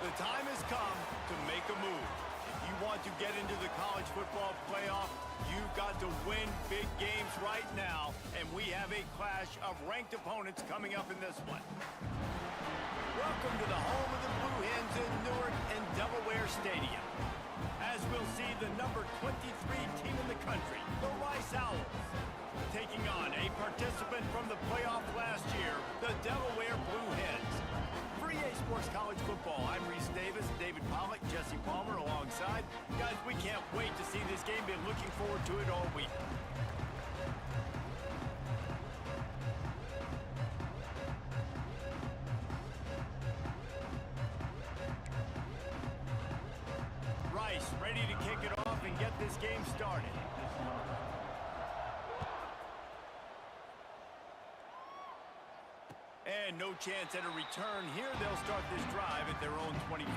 The time has come to make a move. If you want to get into the college football playoff, you've got to win big games right now, and we have a clash of ranked opponents coming up in this one. Welcome to the home of the Blue Hens in Newark and Delaware Stadium. As we'll see the number 23 team in the country, the Rice Owls, taking on a participant from the playoff last year, the Delaware Blue Hens. For EA Sports College Football, I'm Reese Davis, David Pollock, Jesse Palmer alongside. Guys, we can't wait to see this game. Been looking forward to it all week. Rice ready to kick it off and get this game started. And no chance at a return here. They'll start this drive at their own 25.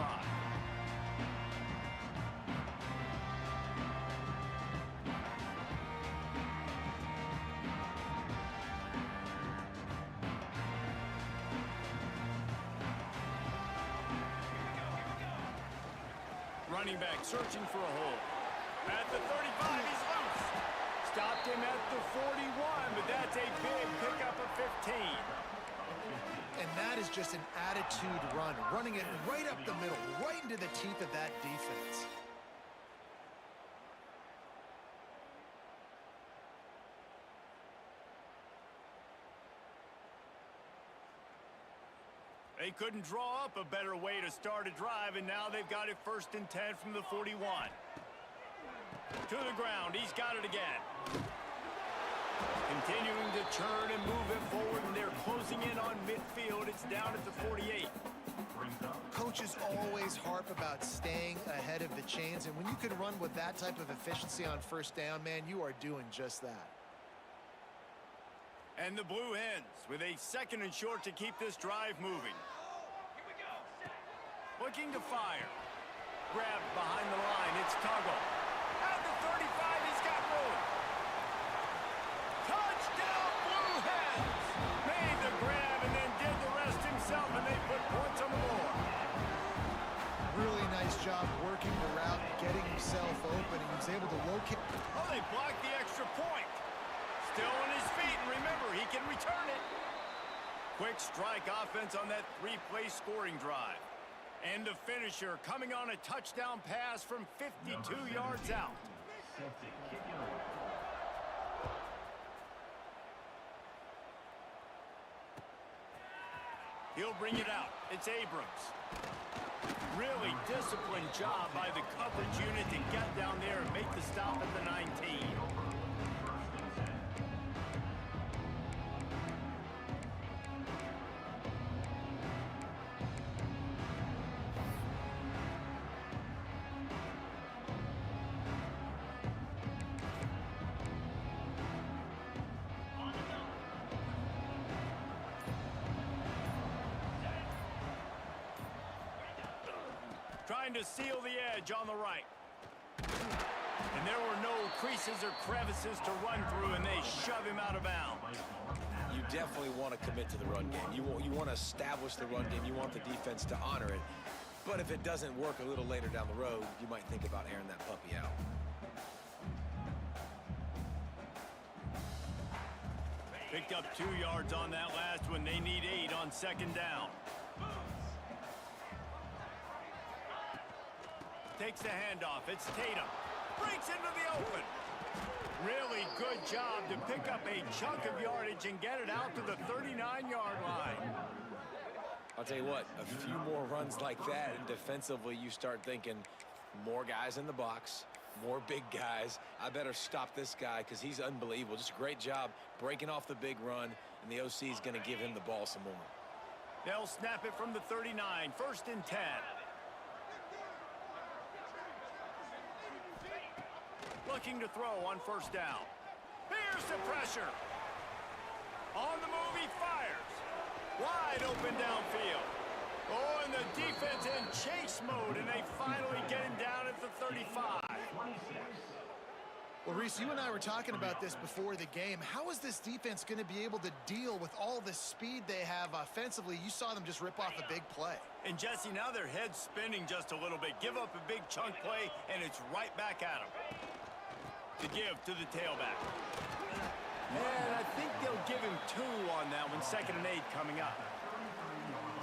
Running back searching for a hole. At the 35, he's loose. Stopped him at the 41, but that's a big pickup of 15. And that is just an attitude run, running it right up the middle, right into the teeth of that defense. They couldn't draw up a better way to start a drive, and now they've got it 1st and 10 from the 41. To the ground, he's got it again. Continuing to churn and move it forward, and they're closing in on midfield. It's down at the 48. Coaches always harp about staying ahead of the chains, and when you can run with that type of efficiency on 1st down, man, you are doing just that. And the Blue Hens with a 2nd and short to keep this drive moving. Looking to fire. Grabbed behind the line. It's Tuggle. At the 35, he's got room. Touchdown, Blue Hens! Made the grab and then did the rest himself, and they put points on the board. Really nice job working the route, getting himself open, and he was able to locate. Oh, they blocked the extra point. Still on his feet, and remember, he can return it. Quick strike offense on that 3-play scoring drive. And the finisher coming on a touchdown pass from 52 yards out. He'll bring it out. It's Abrams. Really disciplined job by the coverage unit to get down there and make the stop at the 19. Trying to seal the edge on the right. And there were no creases or crevices to run through, and they shove him out of bounds. You definitely want to commit to the run game. You want to establish the run game. You want the defense to honor it. But if it doesn't work a little later down the road, you might think about airing that puppy out. Picked up 2 yards on that last one. They need 8 on 2nd down. Takes the handoff. It's Tatum. Breaks into the open. Really good job to pick up a chunk of yardage and get it out to the 39-yard line. I'll tell you what, a few more runs like that, and defensively you start thinking more guys in the box, more big guys. I better stop this guy because he's unbelievable. Just a great job breaking off the big run, and the OC is going to give him the ball some more. They'll snap it from the 39, 1st and 10. Looking to throw on 1st down. Here's the pressure. On the move, he fires. Wide open downfield. Oh, and the defense in chase mode, and they finally get him down at the 35. Well, Reese, you and I were talking about this before the game. How is this defense going to be able to deal with all the speed they have offensively? You saw them just rip off a big play. And Jesse, now their head's spinning just a little bit. Give up a big chunk play, and it's right back at them. To give to the tailback. And I think they'll give him 2 on that one. 2nd and 8 coming up.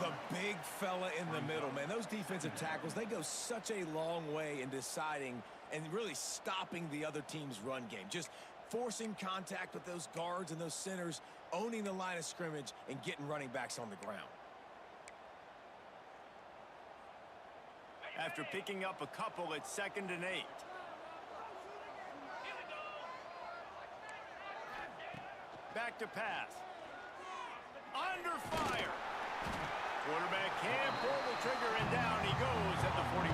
The big fella in the middle, man. Those defensive tackles, they go such a long way in deciding and really stopping the other team's run game. Just forcing contact with those guards and those centers, owning the line of scrimmage, and getting running backs on the ground. After picking up a couple, it's 2nd and 8. Back to pass. Under fire. Quarterback can't pull the trigger, and down he goes at the 41.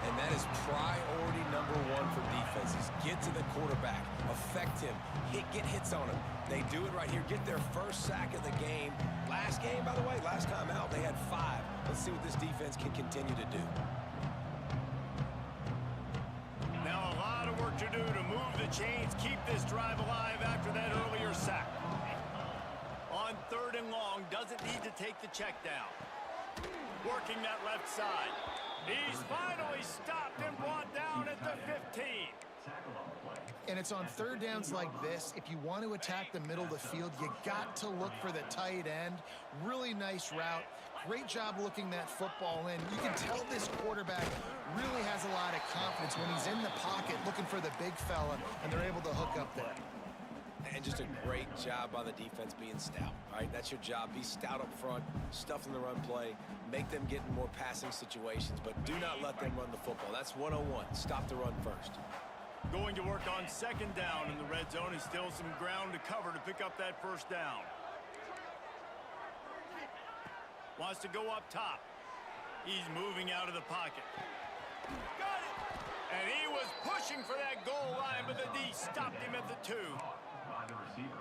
And that is priority number 1 for defenses. Get to the quarterback, affect him, get hits on him. They do it right here. Get their first sack of the game. Last game, by the way, last time out, they had 5. Let's see what this defense can continue to do. Now a lot of work to do to move the chains, keep this drive alive after that earlier sack. On 3rd and long, doesn't need to take the check down. Working that left side. He's finally stopped and brought down at the 15. And it's on 3rd downs like this. If you want to attack the middle of the field, you got to look for the tight end. Really nice route. Great job looking that football in. You can tell this quarterback really has a lot of confidence when he's in the pocket looking for the big fella, and they're able to hook up there. And just a great job by the defense being stout, right? That's your job. Be stout up front, stuff in the run play, make them get in more passing situations, but do not let them run the football. That's 101. Stop the run first. Going to work on 2nd down in the red zone. Is still some ground to cover to pick up that 1st down. Wants to go up top. He's moving out of the pocket. Got it! And he was pushing for that goal line, but the D stopped him at the 2.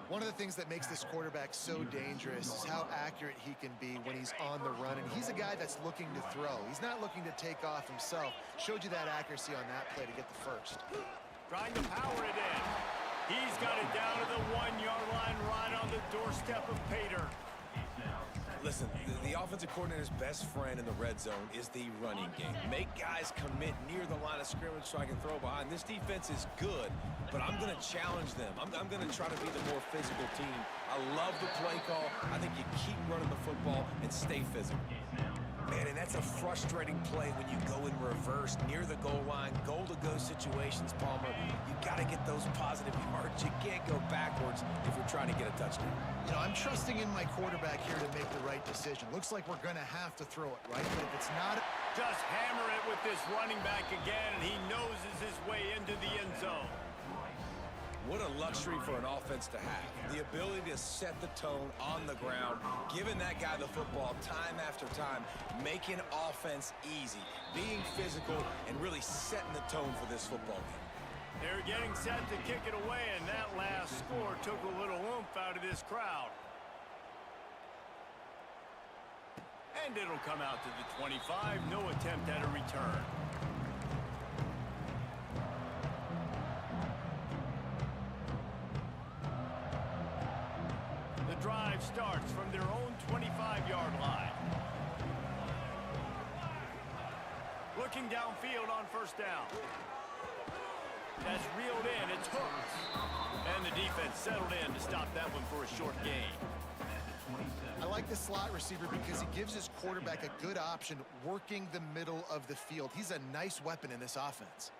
One of the things that makes this quarterback so dangerous is how accurate he can be when he's on the run. And he's a guy that's looking to throw. He's not looking to take off himself. Showed you that accuracy on that play to get the 1st. Trying to power it in. He's got it down to the 1-yard line, right on the doorstep of Pater. Listen, the offensive coordinator's best friend in the red zone is the running game. Make guys commit near the line of scrimmage so I can throw behind. This defense is good, but I'm going to challenge them. I'm going to try to be the more physical team. I love the play call. I think you keep running the football and stay physical. Man, and that's a frustrating play when you go in reverse near the goal line, goal-to-go situations, Palmer. You got to get those positive yards. You can't go backwards if you're trying to get a touchdown. You know, I'm trusting in my quarterback here to make the right decision. Looks like we're going to have to throw it, right? But if it's not... Just hammer it with this running back again, and he noses his way into the end zone. What a luxury for an offense to have. The ability to set the tone on the ground, giving that guy the football time after time, making offense easy, being physical, and really setting the tone for this football game. They're getting set to kick it away, and that last score took a little oomph out of this crowd. And it'll come out to the 25. No attempt at a return. The drive starts from their own 25-yard line. Looking downfield on 1st down. That's reeled in. It's hooked. And the defense settled in to stop that one for a short gain. I like the slot receiver because he gives his quarterback a good option working the middle of the field. He's a nice weapon in this offense.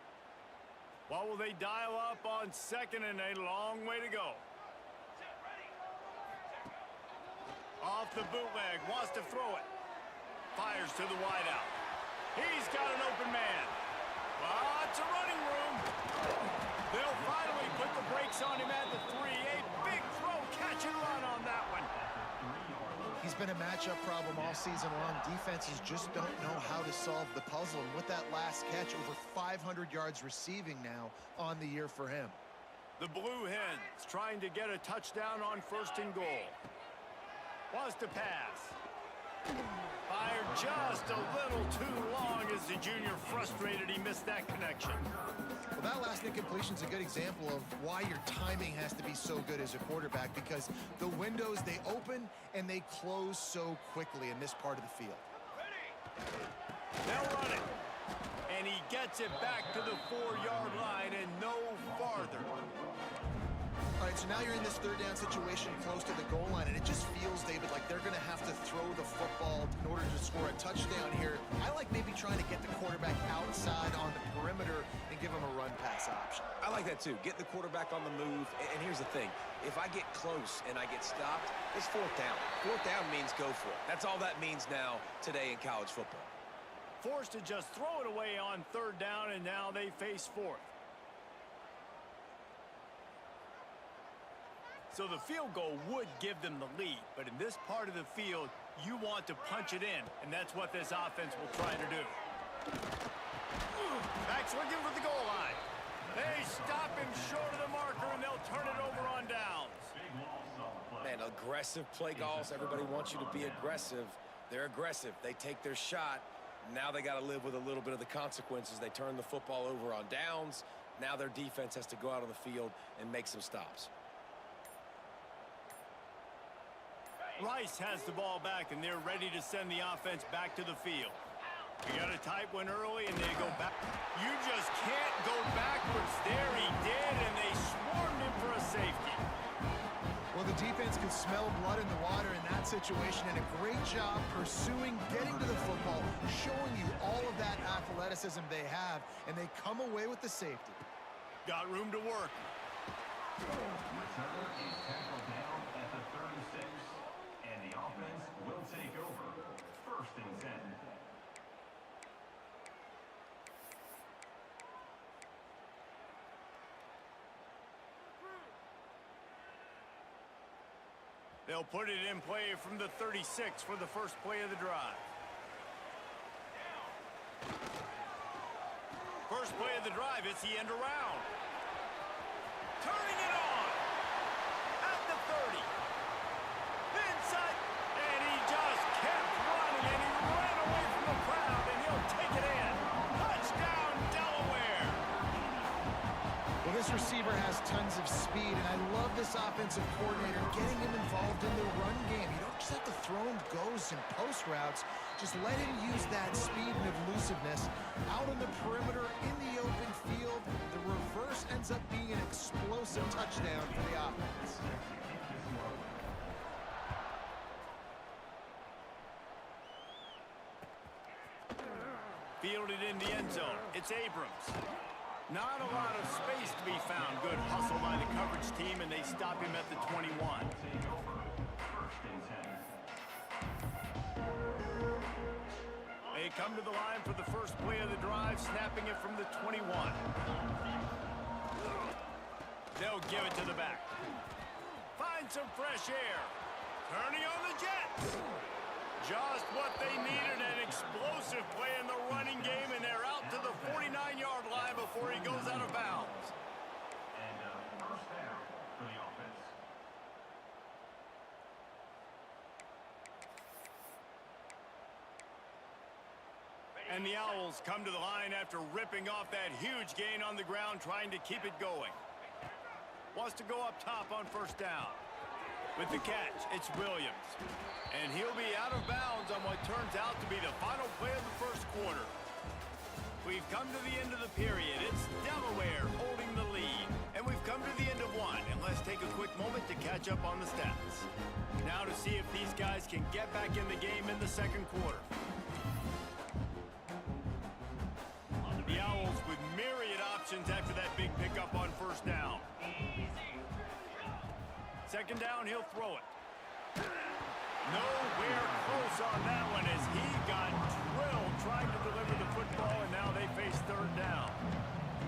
What will they dial up on 2nd and a long way to go? Off the bootleg, wants to throw it. Fires to the wideout. He's got an open man. Lots of running room. They'll finally put the brakes on him at the 3. A big throw, catch and run on that one. He's been a matchup problem all season long. Defenses just don't know how to solve the puzzle. And with that last catch, over 500 yards receiving now on the year for him. The Blue Hens trying to get a touchdown on 1st and goal. Wants to pass. Fired just a little too long as the junior frustrated he missed that connection. Well, that last incompletion is a good example of why your timing has to be so good as a quarterback, because the windows, they open and they close so quickly in this part of the field. They'll run it. And he gets it back to the 4-yard line and no farther. All right, so now you're in this third down situation close to the goal line, and it just feels, David, like they're going to have to throw the football in order to score a touchdown here. I like maybe trying to get the quarterback outside on the perimeter and give him a run-pass option. I like that too. Get the quarterback on the move. And here's the thing. If I get close and I get stopped, it's fourth down. Fourth down means go for it. That's all that means now today in college football. Forced to just throw it away on third down, and now they face fourth. So the field goal would give them the lead, but in this part of the field, you want to punch it in, and that's what this offense will try to do. Back's looking for the goal line. They stop him short of the marker, and they'll turn it over on downs. Man, aggressive play calls. Everybody wants you to be aggressive. They're aggressive. They take their shot. Now they got to live with a little bit of the consequences. They turn the football over on downs. Now their defense has to go out on the field and make some stops. Rice has the ball back, and they're ready to send the offense back to the field. You got a tight one early, and they go back. You just can't go backwards. There he did, and they swarmed him for a safety. Well, the defense could smell blood in the water in that situation, and a great job pursuing, getting to the football, showing you all of that athleticism they have, and they come away with the safety. Got room to work. Returner is tackled down at the 36, and the offense will take over. 1st and 10. They'll put it in play from the 36 for the first play of the drive. First play of the drive, it's the end around. Turning it on at the 30. Inside, and he just kept running, and he ran away from the crowd, and he'll take it in. Touchdown, Delaware. Well, this receiver has tons of speed, and I love this offensive coordinator getting him involved in the run game. You don't just have to throw him goes and post routes. Just let him use that speed and elusiveness out on the perimeter in the open field. The reverse ends up being an explosive touchdown for the offense. Fielded in the end zone. It's Abrams. Not a lot of space to be found. Good hustle by the coverage team, and they stop him at the 21. Take over. 1st and 10. They come to the line for the first play of the drive, snapping it from the 21. They'll give it to the back. Find some fresh air. Turning on the Jets. Just what they needed, an explosive play in the running game, and they're out to the 49-yard line before he goes out of bounds. And 1st down for the offense. And the Owls come to the line after ripping off that huge gain on the ground, trying to keep it going. Wants to go up top on 1st down. With the catch, it's Williams. And he'll be out of bounds on what turns out to be the final play of the first quarter. We've come to the end of the period. It's Delaware holding the lead. And we've come to the end of one. And let's take a quick moment to catch up on the stats. Now to see if these guys can get back in the game in the second quarter. The Owls with myriad options after that big pickup on 1st down. 2nd down, he'll throw it. Nowhere close on that one as he got drilled trying to deliver the football, and now they face 3rd down.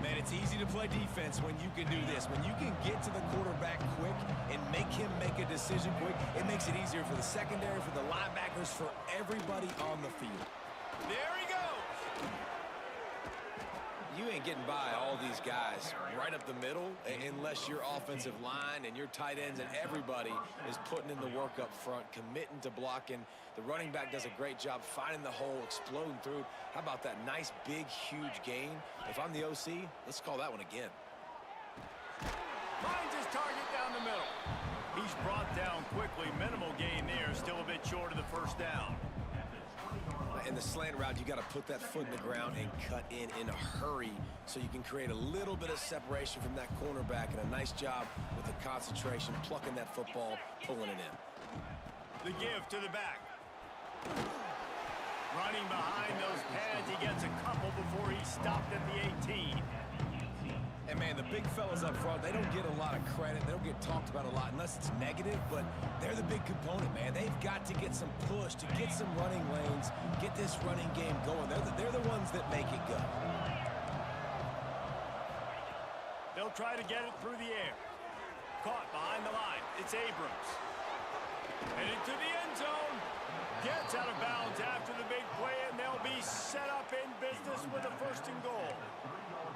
Man, it's easy to play defense when you can do this. When you can get to the quarterback quick and make him make a decision quick, it makes it easier for the secondary, for the linebackers, for everybody on the field. There he goes. You ain't getting by all these guys right up the middle unless your offensive line and your tight ends and everybody is putting in the work up front, committing to blocking. The running back does a great job finding the hole, exploding through. How about that nice, big, huge gain? If I'm the OC, let's call that one again. Finds his target down the middle. He's brought down quickly. Minimal gain there. Still a bit short of the first down. In the slant route, you got to put that foot in the ground and cut in a hurry so you can create a little bit of separation from that cornerback, and a nice job with the concentration, plucking that football, pulling it in. The give to the back. Running behind those pads, he gets a couple before he's stopped at the 18. And, man, the big fellas up front, they don't get a lot of credit. They don't get talked about a lot unless it's negative, but they're the big component, man. They've got to get some push, to get some running lanes, get this running game going. They're the ones that make it go. They'll try to get it through the air. Caught behind the line. It's Abrams. Headed to the end zone. Gets out of bounds after the big play, and they'll be set up in business with a 1st and goal.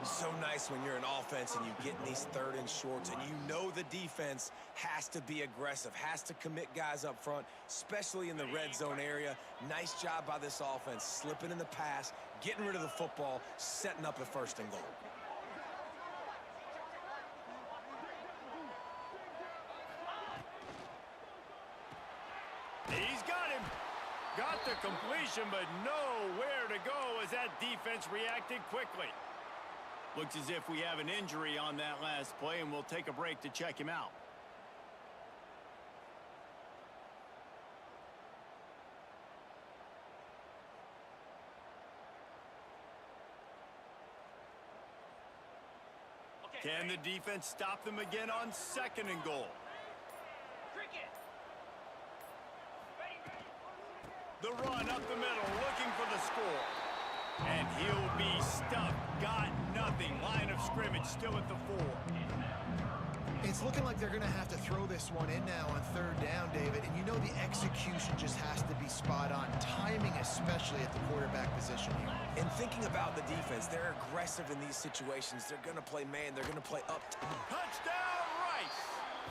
So nice when you're an offense and you get in these 3rd and shorts, and you know the defense has to be aggressive, has to commit guys up front, especially in the red zone area. Nice job by this offense, slipping in the pass, getting rid of the football, setting up a 1st and goal. He's got him. Got the completion, but nowhere to go as that defense reacted quickly. Looks as if we have an injury on that last play, and we'll take a break to check him out. Can the defense stop them again on 2nd and goal? The run up the middle, looking for the score. And he'll be stuck. Got nothing. Line of scrimmage still at the 4. It's looking like they're going to have to throw this one in now on 3rd down, David. And you know the execution just has to be spot on. Timing, especially at the quarterback position here. And thinking about the defense, they're aggressive in these situations. They're going to play man. They're going to play up. Touchdown, Rice.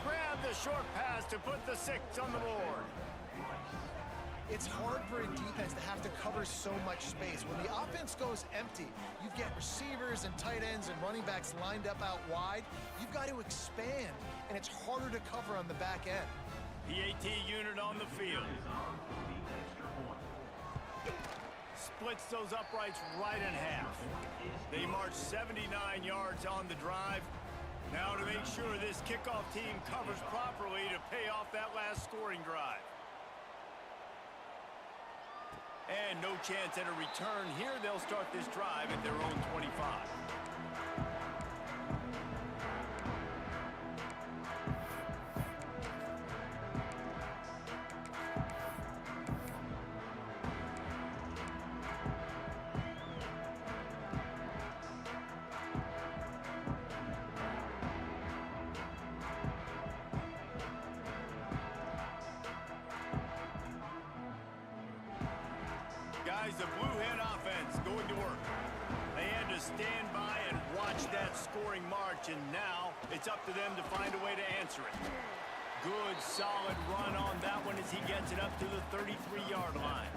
Grab the short pass to put the 6 on the board. It's hard for a defense to have to cover so much space. When the offense goes empty, you get receivers and tight ends and running backs lined up out wide. You've got to expand, and it's harder to cover on the back end. The AT unit on the field. Splits those uprights right in half. They march 79 yards on the drive. Now to make sure this kickoff team covers properly to pay off that last scoring drive. And no chance at a return here. They'll start this drive at their own 25. Guys, the Blue Hen offense going to work. They had to stand by and watch that scoring march, and now it's up to them to find a way to answer it. Good, solid run on that one as he gets it up to the 33-yard line.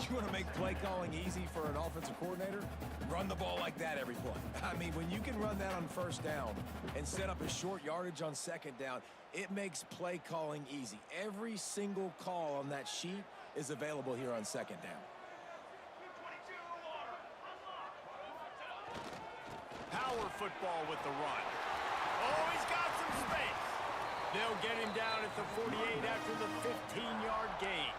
You want to make play calling easy for an offensive coordinator? Run the ball like that every play. I mean, when you can run that on 1st down and set up a short yardage on 2nd down, it makes play calling easy. Every single call on that sheet is available here on 2nd down. Power football with the run. Oh, he's got some space. They'll get him down at the 48 after the 15-yard gain.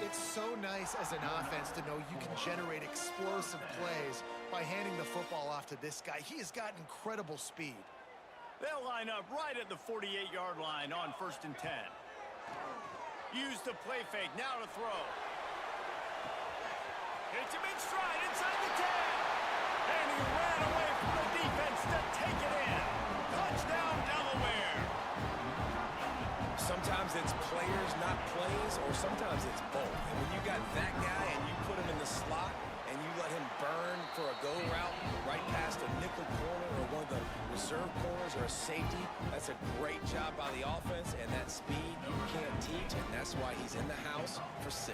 It's so nice as an offense to know you can generate explosive plays by handing the football off to this guy. He has got incredible speed. They'll line up right at the 48-yard line on 1st and 10. Use the play fake, now to throw. Hits him in stride inside the 10. And he ran away from the defense to take it in. Touchdown, Delaware. Sometimes it's players, not plays, or sometimes it's both. And when you got that guy and you put him in the slot and and you let him burn for a go route right past a nickel corner or one of the reserve corners or a safety, that's a great job by the offense, and that speed you can't teach, and that's why he's in the house for 6.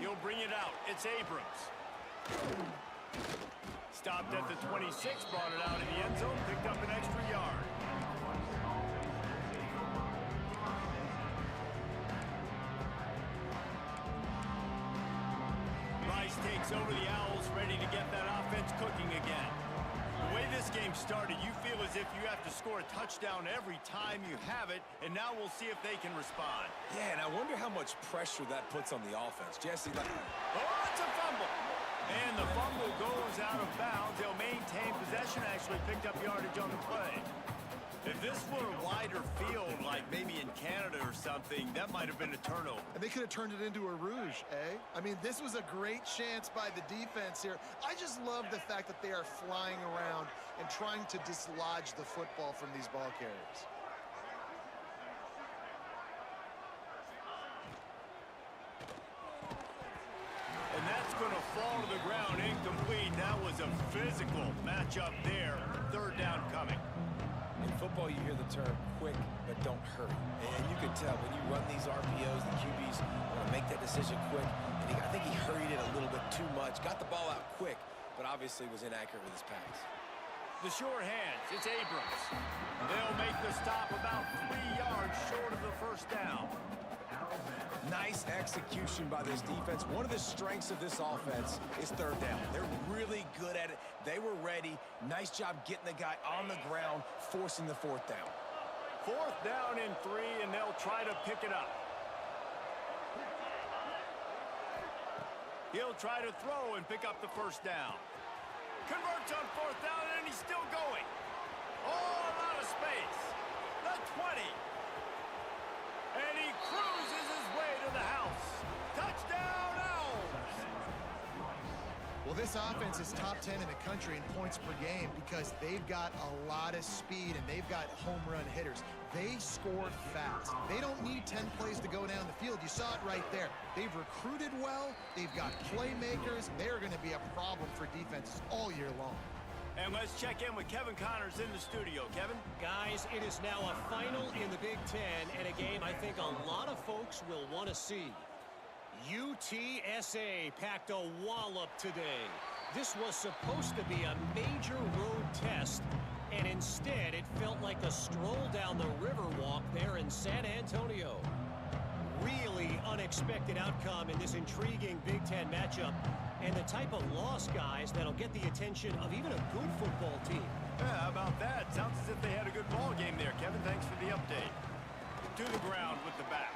He'll bring it out. It's Abrams. Stopped at the 26, brought it out in the end zone, picked up an extra yard. Rice takes over the Owls, ready to get that offense cooking again. The way this game started, you feel as if you have to score a touchdown every time you have it, and now we'll see if they can respond. Yeah, and I wonder how much pressure that puts on the offense. Jesse, oh, it's a fumble. And the fumble goes out of bounds. They'll maintain possession, actually picked up yardage on the play. If this were a wider field, like maybe in Canada or something, that might have been a turnover. And they could have turned it into a rouge, eh? I mean, this was a great chance by the defense here. I just love the fact that they are flying around and trying to dislodge the football from these ball carriers. And that's going to fall to the ground incomplete. That was a physical matchup there. Third down coming. in football, you hear the term quick, but don't hurry. And you can tell when you run these RPOs, the QBs want to make that decision quick. And I think he hurried it a little bit too much. Got the ball out quick, but obviously was inaccurate with his pass. The sure hands, it's Abrams. They'll make the stop about 3 yards short of the first down. Nice execution by this defense. One of the strengths of this offense is third down. They're really good at it. They were ready. Nice job getting the guy on the ground, forcing the fourth down. Fourth down and 3, and they'll try to pick it up. He'll try to throw and pick up the first down. Converts on fourth down, and he's still going. Oh, a lot of space. The 20. And he cruises his way to the house. Touchdown, Owls! Well, this offense is top 10 in the country in points per game because they've got a lot of speed and they've got home run hitters. They score fast. They don't need 10 plays to go down the field. You saw it right there. They've recruited well. They've got playmakers. They're going to be a problem for defenses all year long. And let's check in with Kevin Connors in the studio. Kevin? Guys, it is now a final in the Big Ten and a game I think a lot of folks will want to see. UTSA packed a wallop today. This was supposed to be a major road test, and instead it felt like a stroll down the Riverwalk there in San Antonio. Really unexpected outcome in this intriguing Big Ten matchup, and the type of loss, guys, that'll get the attention of even a good football team. Yeah, how about that? Sounds as if they had a good ball game there, Kevin. Thanks for the update. To the ground with the back.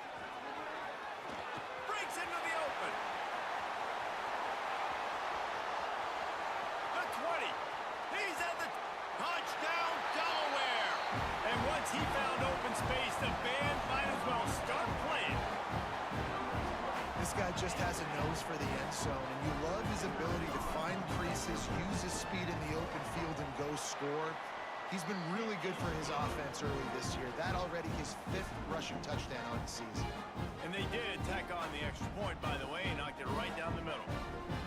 Breaks into the open. The 20. He's at the touchdown, Delaware. And once he found open space, the band might as well start playing. This guy just has a nose for the end zone, and you love his ability to find creases, use his speed in the open field, and go score. He's been really good for his offense early this year. That already his 5th rushing touchdown on the season. And they did tack on the extra point, by the way, and knocked it right down the middle.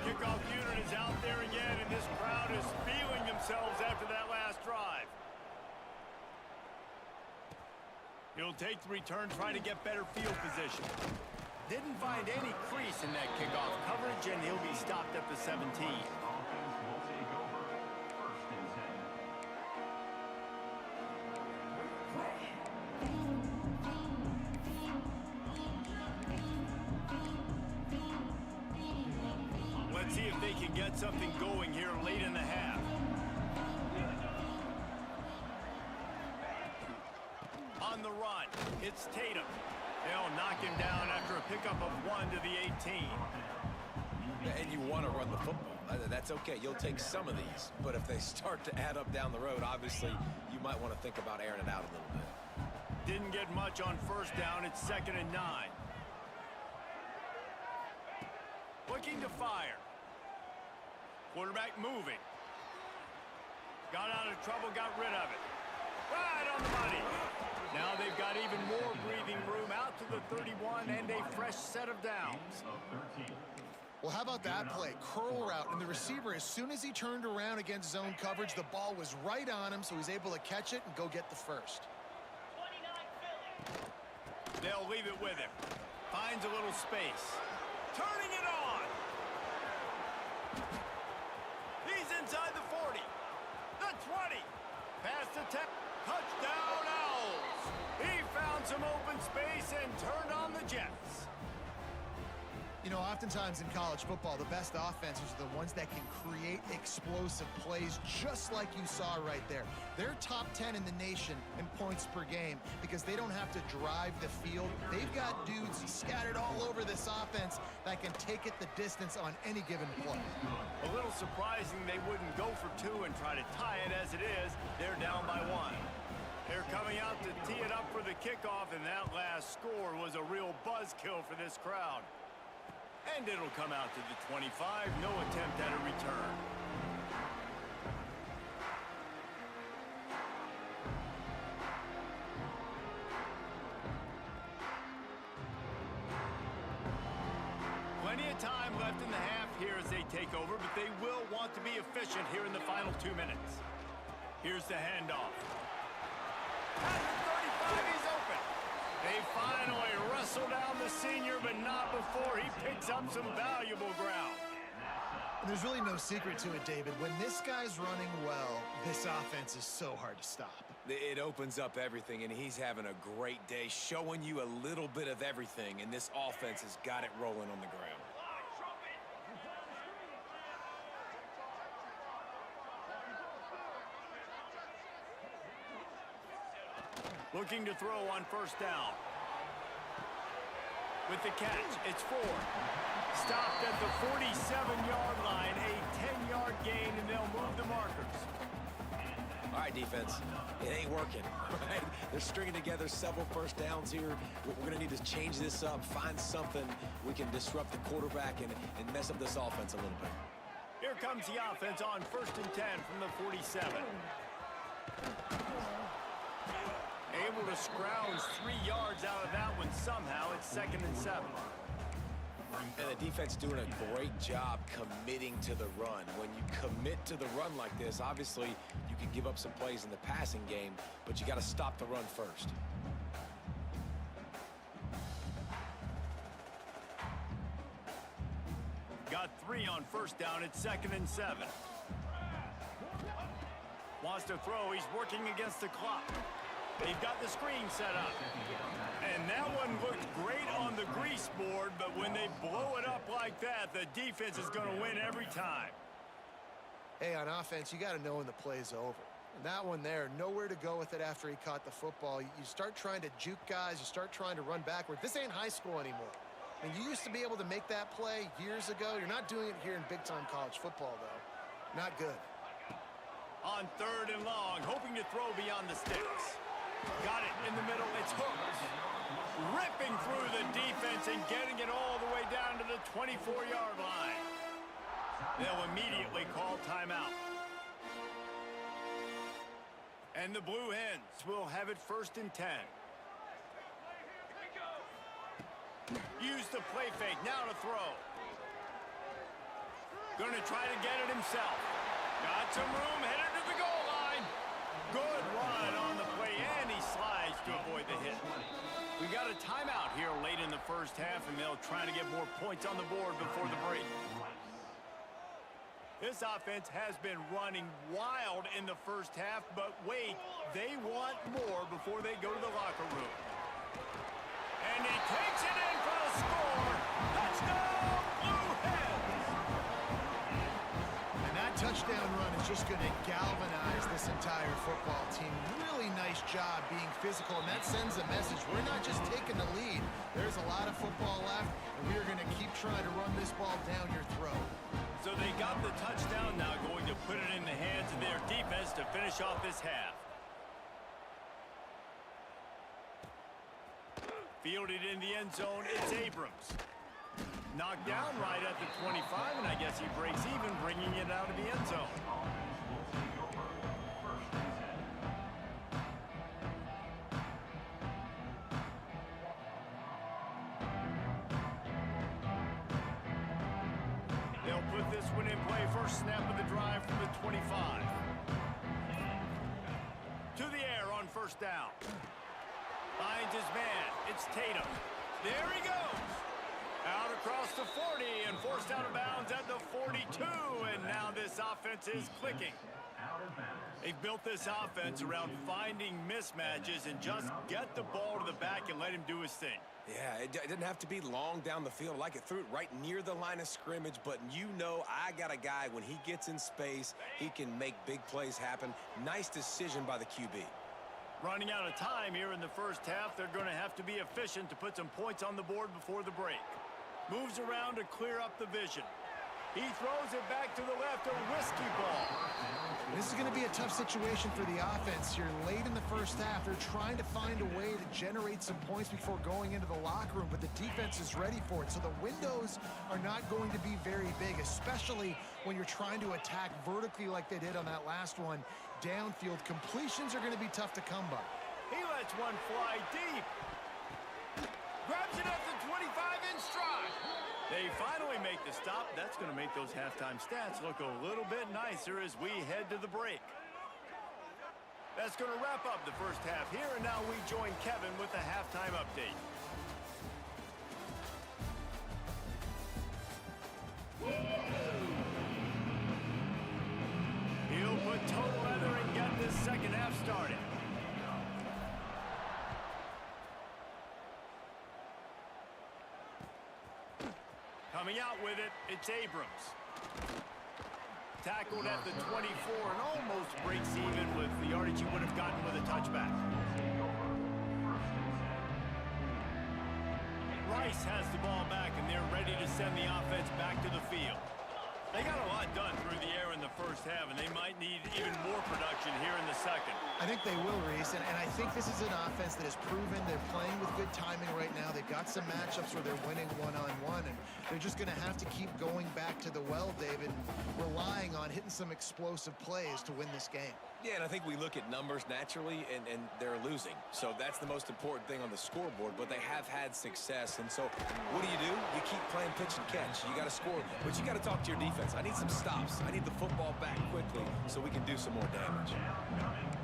Kickoff unit is out there again, and this crowd is feeling themselves after that last drive. He'll take the return, try to get better field position. Didn't find any crease in that kickoff coverage, and he'll be stopped at the 17. Let's see if they can get something going here late in the half. On the run, it's Tatum. They'll knock him down after a pickup of 1 to the 18. And you want to run the football. That's okay. You'll take some of these. But if they start to add up down the road, obviously, you might want to think about airing it out a little bit. Didn't get much on first down. It's 2nd and 9. Looking to fire. Quarterback moving. Got out of trouble, got rid of it. Right on the money. Now they've got even more breathing room out to the 31 and a fresh set of downs. Well, how about that play? Curl route, and the receiver, as soon as he turned around against zone coverage, the ball was right on him, so he's able to catch it and go get the first. They'll leave it with him. Finds a little space. Turning it on. He's inside the 40. The 20. Past the 10. Touchdown Owls. He found some open space and turned on the Jets. You know, oftentimes in college football, the best offenses are the ones that can create explosive plays, just like you saw right there. They're top 10 in the nation in points per game because they don't have to drive the field. They've got dudes scattered all over this offense that can take it the distance on any given play. A little surprising they wouldn't go for two and try to tie it as it is. They're down by one. They're coming out to tee it up for the kickoff, and that last score was a real buzzkill for this crowd. And it'll come out to the 25. No attempt at a return. Plenty of time left in the half here as they take over, but they will want to be efficient here in the final 2 minutes. Here's the handoff. At the 35, he's open. They finally wrestle down the senior, but not before he picks up some valuable ground. There's really no secret to it, David. When this guy's running well, this offense is so hard to stop. It opens up everything, and he's having a great day, showing you a little bit of everything, and this offense has got it rolling on the ground. Looking to throw on first down. With the catch, it's 4. Stopped at the 47-yard line, a 10-yard gain, and they'll move the markers. All right, defense, it ain't working, right? They're stringing together several first downs here. We're going to need to change this up, find something we can disrupt the quarterback and mess up this offense a little bit. Here comes the offense on first and 10 from the 47. Able to scrounge 3 yards out of that one somehow. It's 2nd and 7. And the defense doing a great job committing to the run. When you commit to the run like this, obviously you can give up some plays in the passing game, but you got to stop the run first. Got 3 on first down. It's 2nd and 7. Wants to throw. He's working against the clock. They've got the screen set up. And that one looked great on the grease board, but when they blow it up like that, the defense is going to win every time. Hey, on offense, you got to know when the play's over. And that one there, nowhere to go with it after he caught the football. You start trying to juke guys. You start trying to run backward. This ain't high school anymore. I mean, you used to be able to make that play years ago. You're not doing it here in big-time college football, though. Not good. On 3rd and long, hoping to throw beyond the sticks. Got it in the middle. It's hooked. Ripping through the defense and getting it all the way down to the 24-yard line. They'll immediately call timeout. And the Blue Hens will have it 1st and 10. Use the play fake. Now to throw. Going to try to get it himself. Got some room. Headed to the goal line. Good run on the play, and he slides to avoid the hit. We got a timeout here late in the first half, and they'll try to get more points on the board before the break. This offense has been running wild in the first half, but wait, they want more before they go to the locker room. And he takes it in for the score. Touchdown, Blue Hens! And that touchdown run is just going to galvanize this entire football team. Really nice job being physical, and that sends a message. We're not just taking the lead. There's a lot of football left, and we are going to keep trying to run this ball down your throat. So they got the touchdown, now going to put it in the hands of their defense to finish off this half. Fielded in the end zone, it's Abrams. Knocked down right at the 25, and I guess he breaks even, bringing it out of the end zone. with this one in play. First snap of the drive from the 25. To the air on first down. Finds his man. It's Tatum. There he goes. Out across the 40 and forced out of bounds at the 42. And now this offense is clicking. They've built this offense around finding mismatches and just get the ball to the back and let him do his thing. Yeah, it didn't have to be long down the field. Like it threw it right near the line of scrimmage, but you know I got a guy, when he gets in space, he can make big plays happen. Nice decision by the QB. Running out of time here in the first half, they're going to have to be efficient to put some points on the board before the break. Moves around to clear up the vision. He throws it back to the left, a risky ball. This is going to be a tough situation for the offense here. Late in the first half, they're trying to find a way to generate some points before going into the locker room, but the defense is ready for it. So the windows are not going to be very big, especially when you're trying to attack vertically like they did on that last one. Downfield completions are going to be tough to come by. He lets one fly deep. Grabs it at the 25 in stride. They finally make the stop. That's going to make those halftime stats look a little bit nicer as we head to the break. That's going to wrap up the first half here, and now we join Kevin with the halftime update. He'll put total leather and get this second half started. Coming out with it, it's Abrams. Tackled at the 24 and almost breaks even with the yardage he would have gotten with a touchback. Rice has the ball back, and they're ready to send the offense back to the field. They got a lot done through the air in the first half, and they might need even more production here in the second. I think they will, Reese, and I think this is an offense that has proven they're playing with good timing right now. They've got some matchups where they're winning one-on-one, and they're just going to have to keep going back to the well, David, relying on hitting some explosive plays to win this game. Yeah, and I think we look at numbers naturally, and they're losing. So that's the most important thing on the scoreboard, but they have had success. And so what do? You keep playing pitch and catch. You got to score, but you got to talk to your defense. I need some stops. I need the football back quickly so we can do some more damage.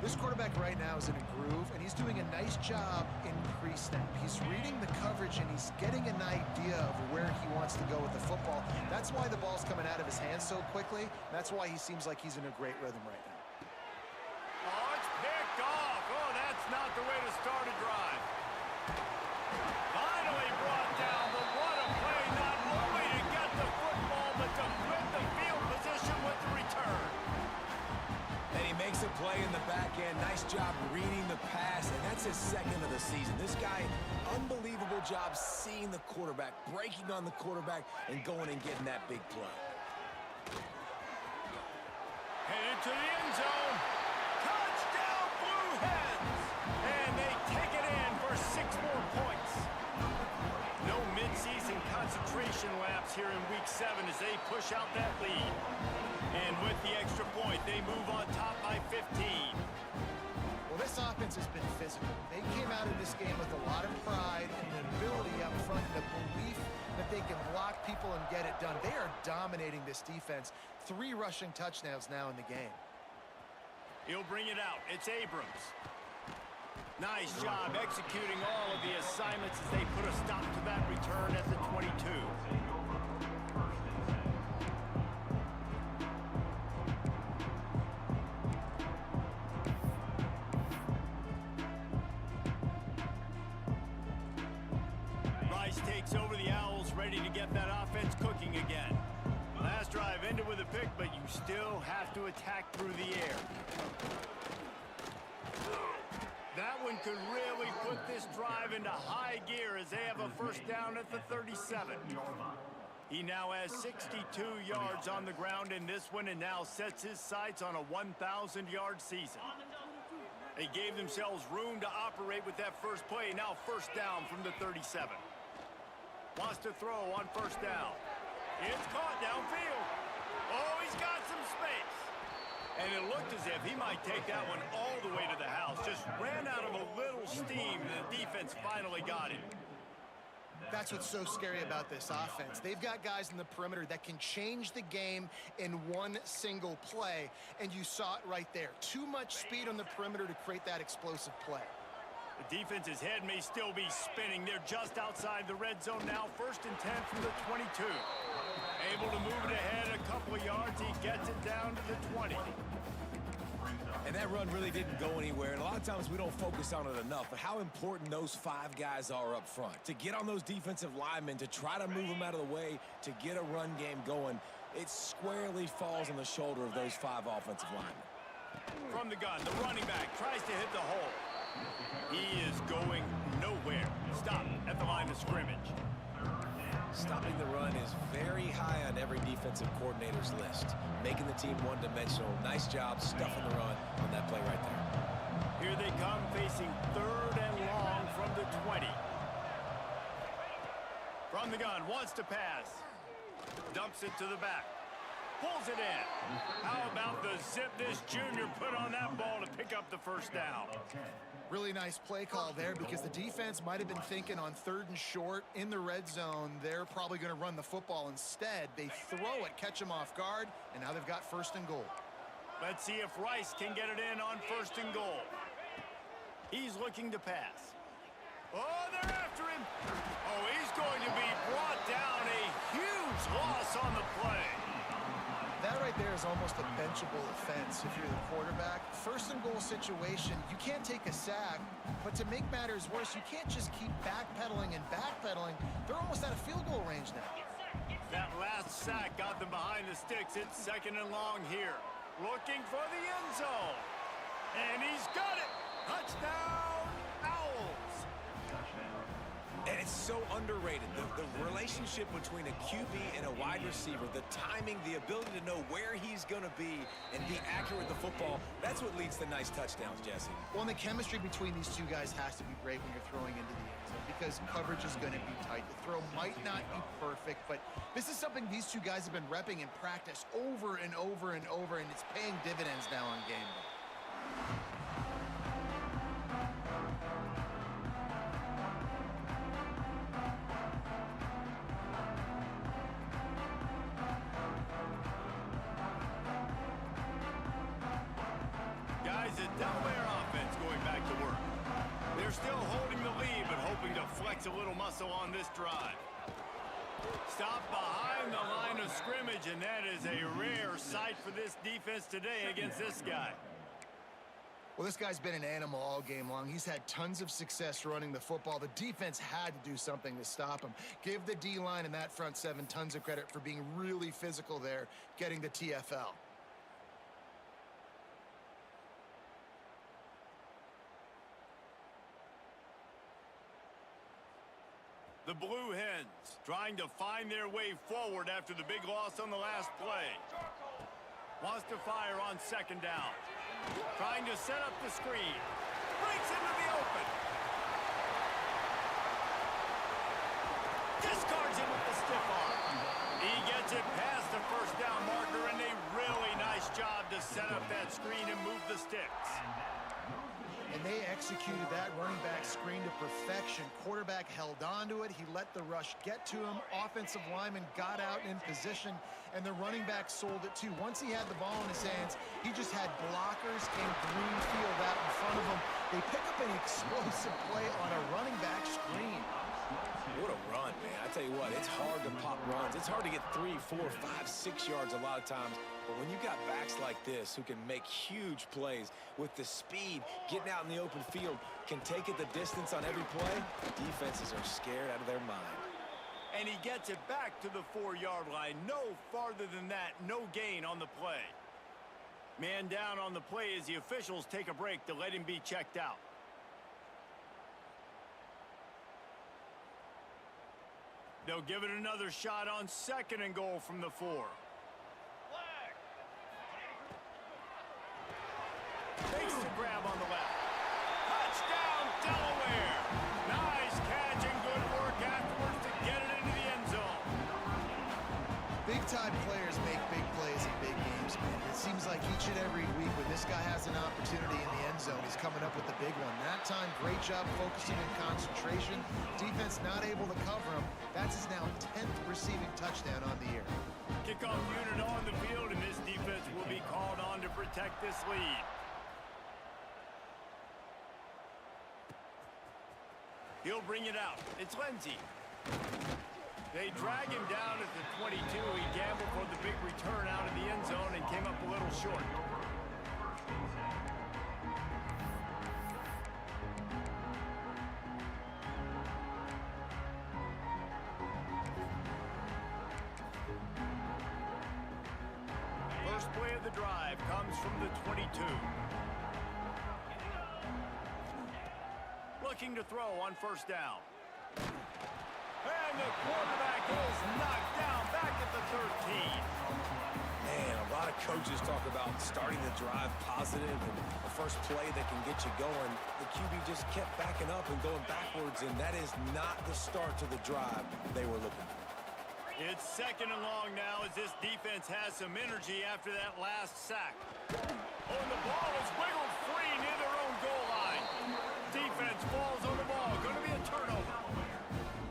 This quarterback right now is in a groove, and he's doing a nice job in pre-snap. He's reading the coverage, and he's getting an idea of where he wants to go with the football. That's why the ball's coming out of his hands so quickly. That's why he seems like he's in a great rhythm right now. Oh, it's picked off. Oh, that's not the way to start a drive. Finally brought down, but what a play, not only to get the football, but to flip the field position with the return. And he makes a play in the back end. Nice job reading the pass, and that's his second of the season. This guy, unbelievable job seeing the quarterback, breaking on the quarterback, and going and getting that big play. Headed to the end zone. Touchdown, Blue Hens! And they take it in for 6 more points. No midseason concentration laps here in Week 7 as they push out that lead. And with the extra point, they move on top by 15. Well, this offense has been physical. They came out of this game with a lot of pride and an ability up front and a belief that they can block people and get it done. They are dominating this defense. 3 rushing touchdowns now in the game. He'll bring it out. It's Abrams. Nice job executing all of the assignments as they put a stop to that return at the 22. Rice takes over the Owls, ready to get that offense cooking again. Last drive ended with a pick, but you still have to attack through the air. That one could really put this drive into high gear as they have a first down at the 37. He now has 62 yards on the ground in this one and now sets his sights on a 1,000-yard season. They gave themselves room to operate with that first play. Now first down from the 37. Wants to throw on first down. It's caught downfield. Oh, he's got some space. And it looked as if he might take that one all the way to the house. Just ran out of a little steam, and the defense finally got him. That's what's so scary about this offense. They've got guys in the perimeter that can change the game in one single play, and you saw it right there. Too much speed on the perimeter to create that explosive play. The defense's head may still be spinning. They're just outside the red zone now. 1st and 10 from the 22. Able to move it ahead a couple of yards. He gets it down to the 20. And that run really didn't go anywhere. And a lot of times we don't focus on it enough, but how important those 5 guys are up front. To get on those defensive linemen, to try to move them out of the way, to get a run game going, it squarely falls on the shoulder of those 5 offensive linemen. From the gun, the running back tries to hit the hole. He is going nowhere. Stop at the line of scrimmage. Stopping the run is very high on every defensive coordinator's list. Making the team one-dimensional. Nice job stuffing the run on that play right there. Here they come, facing 3rd and long from the 20. From the gun, wants to pass. Dumps it to the back. Pulls it in. How about the zip this junior put on that ball to pick up the 1st down? Really nice play call there because the defense might have been thinking on 3rd and short in the red zone. They're probably going to run the football instead. They throw it, catch them off guard, and now they've got 1st and goal. Let's see if Rice can get it in on 1st and goal. He's looking to pass. Oh, they're after him. Oh, he's going to be brought down. A huge loss on the play. That right there is almost a benchable offense if you're the quarterback. 1st and goal situation, you can't take a sack, but to make matters worse, you can't just keep backpedaling and backpedaling. They're almost out of field goal range now. That last sack got them behind the sticks. It's 2nd and long here. Looking for the end zone. And he's got it. Touchdown, Owls. And it's so underrated. The relationship between a QB and a wide receiver, the timing, the ability to know where he's going to be and be accurate with the football, that's what leads to nice touchdowns, Jesse. Well, and the chemistry between these 2 guys has to be great when you're throwing into the end zone because coverage is going to be tight. The throw might not be perfect, but this is something these 2 guys have been repping in practice over and over and over, and it's paying dividends now on game day. The Delaware offense going back to work. They're still holding the lead, but hoping to flex a little muscle on this drive. Stop behind the line of scrimmage, and that is a rare sight for this defense today against this guy. Well, this guy's been an animal all game long. He's had tons of success running the football. The defense had to do something to stop him. Give the D-line and that front 7 tons of credit for being really physical there, getting the TFL. The Blue Hens trying to find their way forward after the big loss on the last play. Wants to fire on 2nd down. Trying to set up the screen. Breaks into the open. Discards him with the stiff arm. He gets it past the 1st down marker, and a really nice job to set up that screen and move the sticks. And they executed that running back screen to perfection. Quarterback held on to it. He let the rush get to him. Offensive lineman got out in position, and the running back sold it too. Once he had the ball in his hands, he just had blockers and green field out in front of him. They pick up an explosive play on a running back screen. What a run, man. I tell you what, it's hard to pop runs. It's hard to get 3, 4, 5, 6 yards a lot of times. But when you got backs like this who can make huge plays with the speed, getting out in the open field, can take it the distance on every play, defenses are scared out of their mind. And he gets it back to the 4-yard line. No farther than that, no gain on the play. Man down on the play as the officials take a break to let him be checked out. They'll give it another shot on 2nd and goal from the 4. Takes the grab on the left. Touchdown, Delaware. Nice catch and good work afterwards to get it into the end zone. Big-time players make big plays in big games, man. seems like each and every week when this guy has an opportunity in the end zone, he's coming up with the big one. That time, great job focusing and concentration. Defense not able to cover him. That's his now 10th receiving touchdown on the year. Kickoff unit on the field, and this defense will be called on to protect this lead. He'll bring it out. It's Lindsey. They drag him down at the 22. He gambled for the big return out of the end zone and came up a little short. First play of the drive comes from the 22. Looking to throw on first down. And the quarterback is knocked down back at the 13. Man, a lot of coaches talk about starting the drive positive and the first play that can get you going. The QB just kept backing up and going backwards, and that is not the start to the drive they were looking for. It's second and long now as this defense has some energy after that last sack. Oh, and the ball is wiggled free near their own goal line. Defense falls on the ball. Going to be a turnover.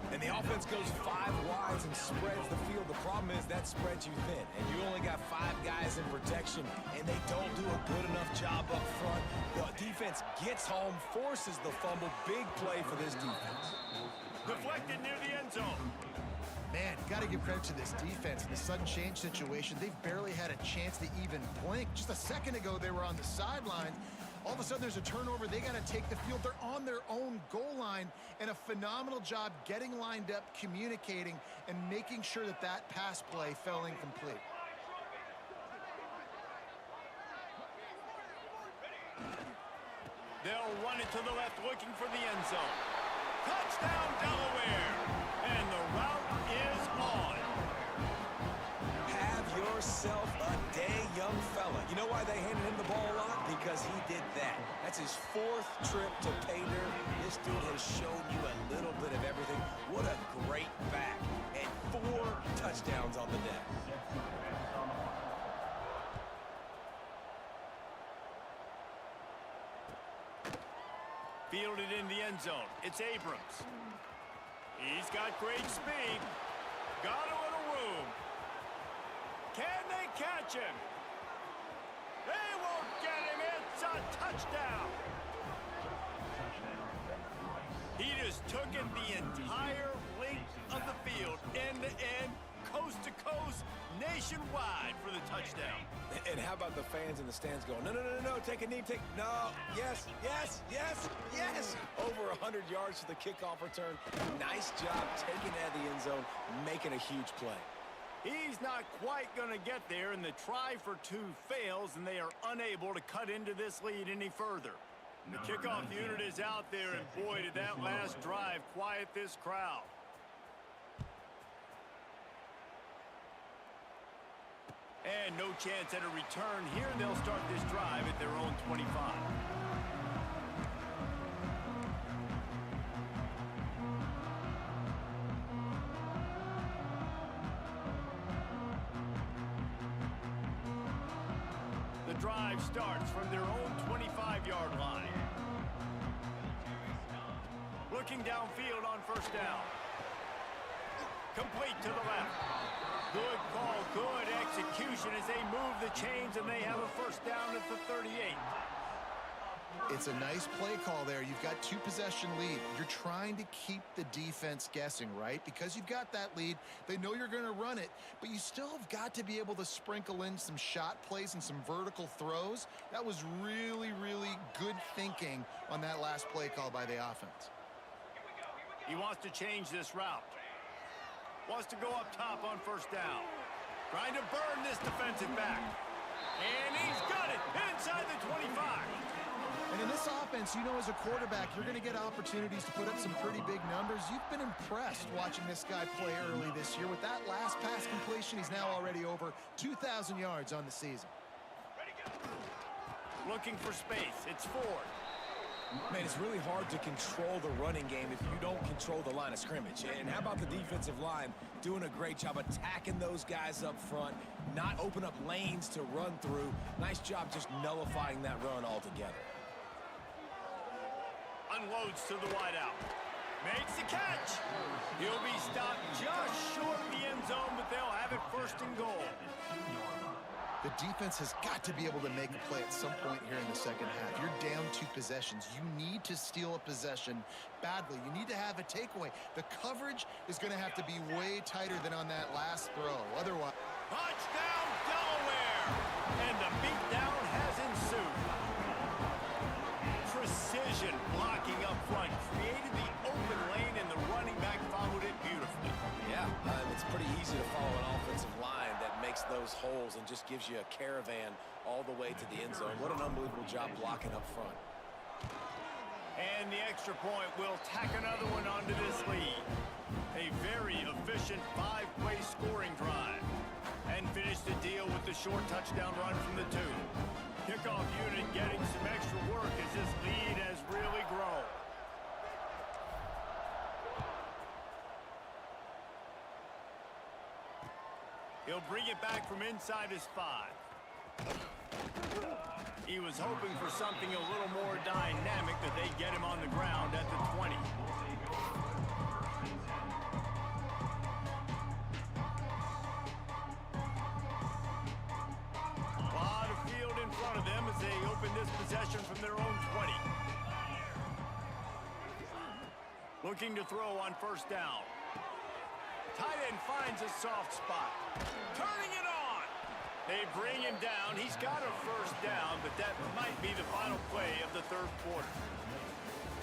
And the offense goes 5 wides and spreads the field. The problem is that spreads you thin, and you only got 5 guys in protection, and they don't do a good enough job up front. The defense gets home, forces the fumble. Big play for this defense. Deflected near the end zone. Man, got to give credit to this defense. In the sudden change situation, they've barely had a chance to even blink. Just a second ago, they were on the sideline. All of a sudden, there's a turnover. They got to take the field. They're on their own goal line, and a phenomenal job getting lined up, communicating, and making sure that that pass play fell incomplete. They'll run it to the left, looking for the end zone. Touchdown, Delaware! And the route is on. Have yourself a day, young fella. You know why they handed him the ball a lot? Because he did that. That's his 4th trip to pay dirt. This dude has shown you a little bit of everything. What a great back. And 4 touchdowns on the day. Fielded in the end zone. It's Abrams. He's got great speed. Got a little room. Can they catch him? They won't get him. It's a touchdown. He just took it the entire length of the field, end to end, coast to coast, nationwide for the touchdown. And how about the fans in the stands going, no, no, no, no, take a knee, no, yes, yes, yes, yes. Over 100 yards to the kickoff return. Nice job taking it out of the end zone, making a huge play. He's not quite going to get there, and the try for 2 fails, and they are unable to cut into this lead any further. The kickoff unit is out there, and boy, did that last drive quiet this crowd. And no chance at a return here. They'll start this drive at their own 25. The drive starts from their own 25-yard line. Looking downfield on first down. Complete to the left. Good call, good execution as they move the chains, and they have a first down at the 38. It's a nice play call there. You've got 2-possession lead. You're trying to keep the defense guessing, right? Because you've got that lead. They know you're going to run it, but you still have got to be able to sprinkle in some shot plays and some vertical throws. That was really, really good thinking on that last play call by the offense. He wants to change this route. Wants to go up top on first down. Trying to burn this defensive back. And he's got it inside the 25. And in this offense, you know, as a quarterback, you're going to get opportunities to put up some pretty big numbers. You've been impressed watching this guy play early this year. With that last pass completion, he's now already over 2,000 yards on the season. Looking for space. It's Ford. Man, it's really hard to control the running game if you don't control the line of scrimmage. And how about the defensive line doing a great job attacking those guys up front, not open up lanes to run through. Nice job just nullifying that run altogether. Unloads to the wideout. Makes the catch. He'll be stopped just short of the end zone, but they'll have it first and goal. The defense has got to be able to make a play at some point here in the second half. You're down 2 possessions. You need to steal a possession badly. You need to have a takeaway. The coverage is going to have to be way tighter than on that last throw. Otherwise... Touchdown, Delaware! And the beatdown has ensued. Precision blocking up front created the open lane, and the running back followed it beautifully. Yeah, it's pretty easy to follow an offensive line that makes those holes and just gives you a caravan all the way to the end zone. What an unbelievable job blocking up front. And the extra point will tack another one onto this lead. A very efficient 5-play scoring drive. And finish the deal with the short touchdown run from the 2. Kickoff unit getting some extra work as this lead has really grown. He'll bring it back from inside his 5. He was hoping for something a little more dynamic, that they get him on the ground at the 20. A lot of field in front of them as they open this possession from their own 20. Looking to throw on first down. Tight end finds a soft spot. Turning it on. They bring him down. He's got a first down, but that might be the final play of the third quarter.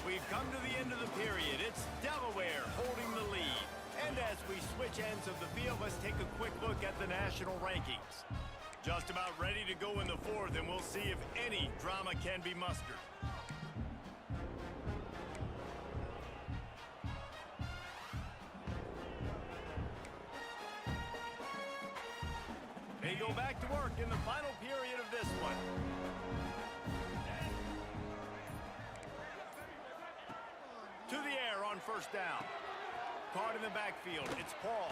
We've come to the end of the period. It's Delaware holding the lead. And as we switch ends of the field, let's take a quick look at the national rankings. Just about ready to go in the fourth, and we'll see if any drama can be mustered. They go back to work in the final period of this one. To the air on first down. Caught in the backfield. It's Paul.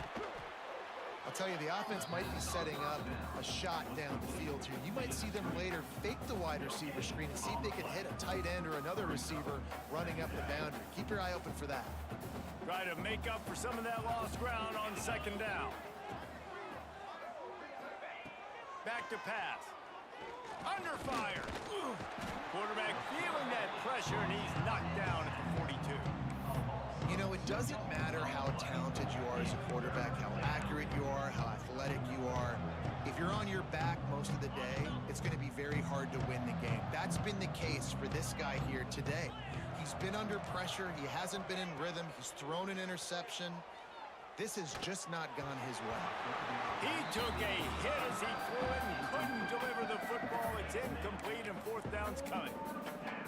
I'll tell you, the offense might be setting up a shot down the field here. You might see them later fake the wide receiver screen and see if they can hit a tight end or another receiver running up the boundary. Keep your eye open for that. Try to make up for some of that lost ground on second down. Back to pass. Under fire. Quarterback feeling that pressure, and he's knocked down at the 42. You know, it doesn't matter how talented you are as a quarterback, how accurate you are, how athletic you are. If you're on your back most of the day, it's going to be very hard to win the game. That's been the case for this guy here today. He's been under pressure. He hasn't been in rhythm. He's thrown an interception. This has just not gone his way. He took a hit as he threw it and couldn't deliver the football. It's incomplete, and fourth down's coming.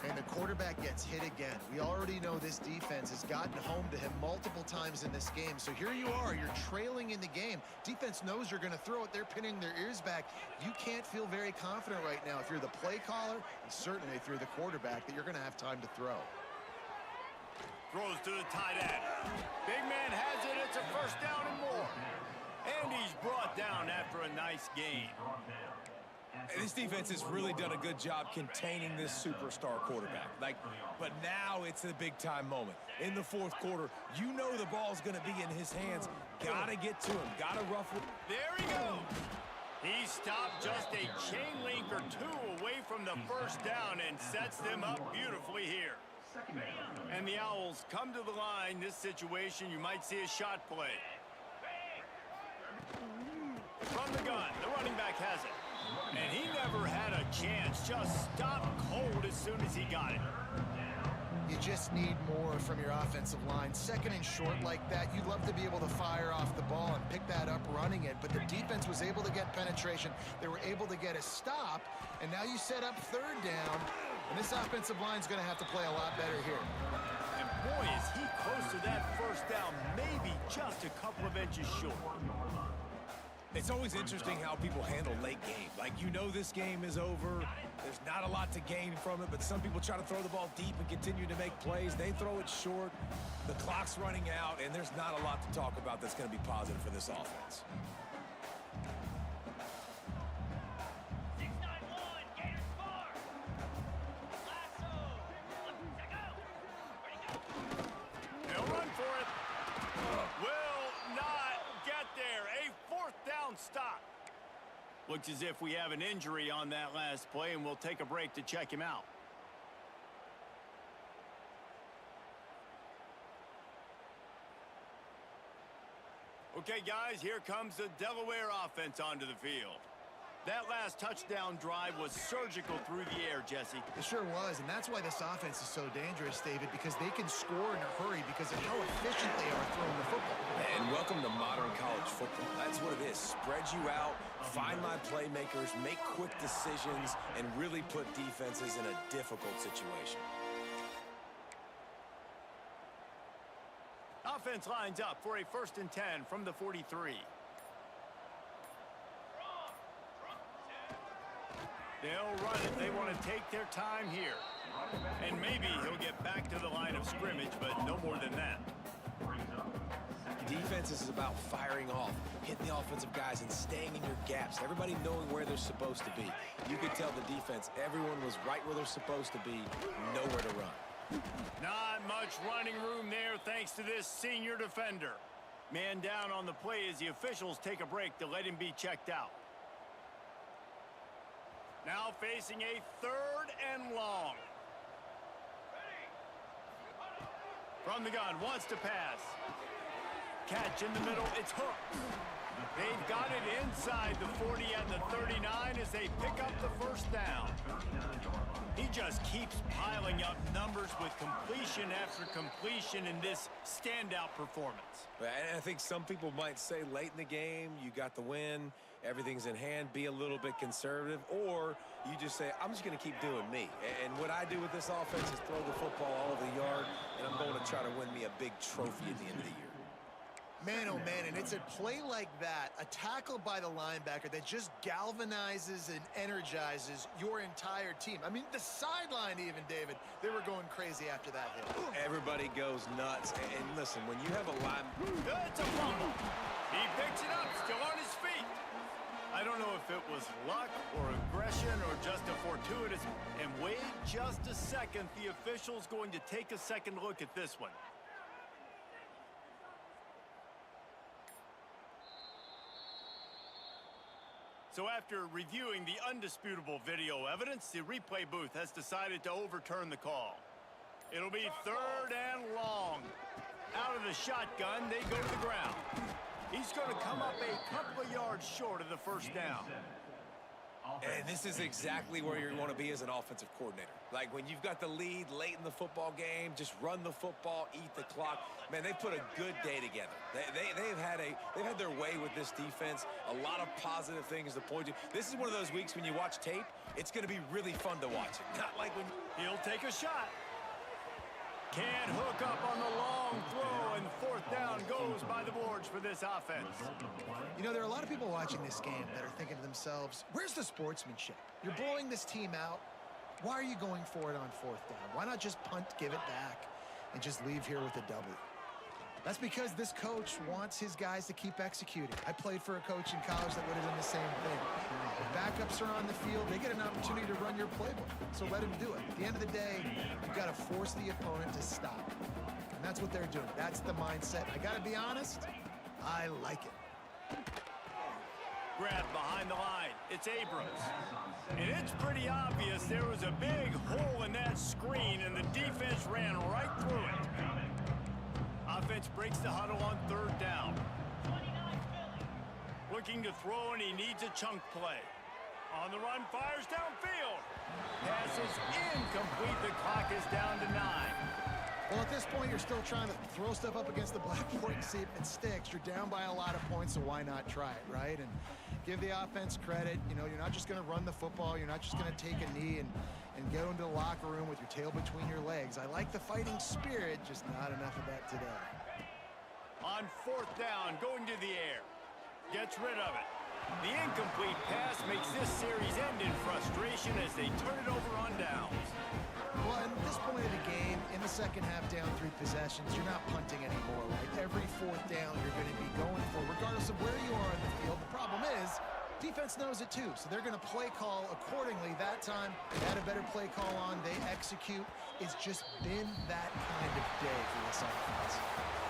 And the quarterback gets hit again. We already know this defense has gotten home to him multiple times in this game. So here you are, you're trailing in the game. Defense knows you're going to throw it. They're pinning their ears back. You can't feel very confident right now if you're the play caller, and certainly if you're the quarterback, that you're going to have time to throw. Throws to the tight end. Big man has it. It's a first down and more. And he's brought down after a nice gain. This defense has really done a good job containing this superstar quarterback. But now it's a big-time moment. In the fourth quarter, you know the ball's going to be in his hands. Got to get to him. Got to ruffle. There he goes. He stopped just a chain link or two away from the first down and sets them up beautifully here. And the Owls come to the line. This situation, you might see a shot play. From the gun, the running back has it. And he never had a chance. Just stopped cold as soon as he got it. You just need more from your offensive line. Second and short like that, you'd love to be able to fire off the ball and pick that up running it. But the defense was able to get penetration. They were able to get a stop. And now you set up third down. And this offensive line is going to have to play a lot better here. And boy, is he close to that first down. Maybe just a couple of inches short. It's always interesting how people handle late game. Like, you know this game is over. There's not a lot to gain from it, but some people try to throw the ball deep and continue to make plays. They throw it short. The clock's running out, and there's not a lot to talk about that's going to be positive for this offense. They'll run for it. Will not get there. A fourth down stop. Looks as if we have an injury on that last play, and we'll take a break to check him out. Okay, guys, here comes the Delaware offense onto the field. That last touchdown drive was surgical through the air, Jesse. It sure was, and that's why this offense is so dangerous, David, because they can score in a hurry because of how efficient they are throwing the football. And welcome to modern college football. That's what it is. Spread you out, find my playmakers, make quick decisions, and really put defenses in a difficult situation. Offense lines up for a 1st and 10 from the 43. They'll run it. They want to take their time here. And maybe he'll get back to the line of scrimmage, but no more than that. Defense is about firing off, hitting the offensive guys, and staying in your gaps. Everybody knowing where they're supposed to be. You could tell the defense, everyone was right where they're supposed to be, nowhere to run. Not much running room there thanks to this senior defender. Man down on the play as the officials take a break to let him be checked out. Now facing a 3rd and long. From the gun, wants to pass. Catch in the middle, it's hooked. They've got it inside the 40 and the 39 as they pick up the 1st down. He just keeps piling up numbers with completion after completion in this standout performance. And I think some people might say late in the game, you got the win, everything's in hand, be a little bit conservative, or you just say, I'm just going to keep doing me. And what I do with this offense is throw the football all over the yard, and I'm going to try to win me a big trophy at the end of the year. Man, oh man, and it's a play like that, a tackle by the linebacker that just galvanizes and energizes your entire team. I mean, the sideline even, David, they were going crazy after that hit. Everybody goes nuts. And listen, when you have a line... It's a fumble. He picks it up, still on his feet. I don't know if it was luck or aggression or just a fortuitous... And wait just a second, the official's going to take a second look at this one. So after reviewing the undisputable video evidence, the replay booth has decided to overturn the call. It'll be 3rd and long. Out of the shotgun, they go to the ground. He's going to come up a couple of yards short of the 1st down. And this is exactly where you want to be as an offensive coordinator. Like when you've got the lead late in the football game, just run the football, eat the clock. Man, they've put a good day together. They've had their way with this defense. A lot of positive things to point to. This is one of those weeks when you watch tape, it's going to be really fun to watch it. Not like when he'll take a shot. Can't hook up on the long throw, and 4th down goes by the boards for this offense. You know, there are a lot of people watching this game that are thinking to themselves, where's the sportsmanship? You're blowing this team out. Why are you going for it on 4th down? Why not just punt, give it back, and just leave here with a W? That's because this coach wants his guys to keep executing. I played for a coach in college that would have done the same thing. If backups are on the field, they get an opportunity to run your playbook. So let him do it. At the end of the day, you've got to force the opponent to stop. And that's what they're doing. That's the mindset. I got to be honest, I like it. Grab behind the line. It's Abrams. And it's pretty obvious there was a big hole in that screen, and the defense ran right through it. Offense breaks the huddle on 3rd down. Looking to throw, and he needs a chunk play. On the run, fires downfield. Pass is incomplete. The clock is down to 9. Well, at this point, you're still trying to throw stuff up against the blackboard and see if it sticks. You're down by a lot of points, so why not try it, right? And give the offense credit. You know, you're not just going to run the football. You're not just going to take a knee and go into the locker room with your tail between your legs. I like the fighting spirit, just not enough of that today. On 4th down, going to the air. Gets rid of it. The incomplete pass makes this series end in frustration as they turn it over on downs. Well, at this point of the game, in the second half, down 3 possessions, you're not punting anymore, right? Every 4th down you're going to be going for, regardless of where you are on the field. The problem is, defense knows it too, so they're going to play call accordingly. That time, they had a better play call on. They execute. It's just been that kind of day for this offense.